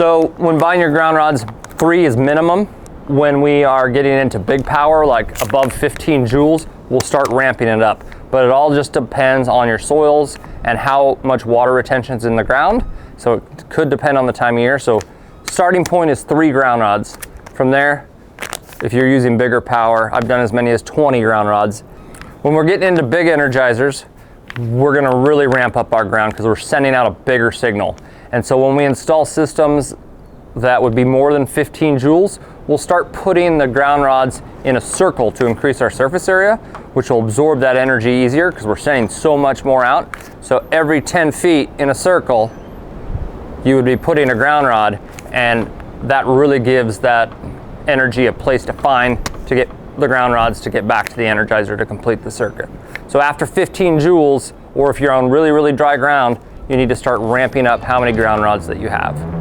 So when buying your ground rods, 3 is minimum. When we are getting into big power, like above 15 joules, we'll start ramping it up. But it all just depends on your soils and how much water retention is in the ground. So it could depend on the time of year. So starting point is 3 ground rods. From there, if you're using bigger power, I've done as many as 20 ground rods. When we're getting into big energizers, we're gonna really ramp up our ground because we're sending out a bigger signal. And so when we install systems that would be more than 15 joules, we'll start putting the ground rods in a circle to increase our surface area, which will absorb that energy easier because we're sending so much more out. So every 10 feet in a circle, you would be putting a ground rod, and that really gives that energy a place to find to get the ground rods to get back to the energizer to complete the circuit. So after 15 joules, or if you're on really, really dry ground, you need to start ramping up how many ground rods that you have.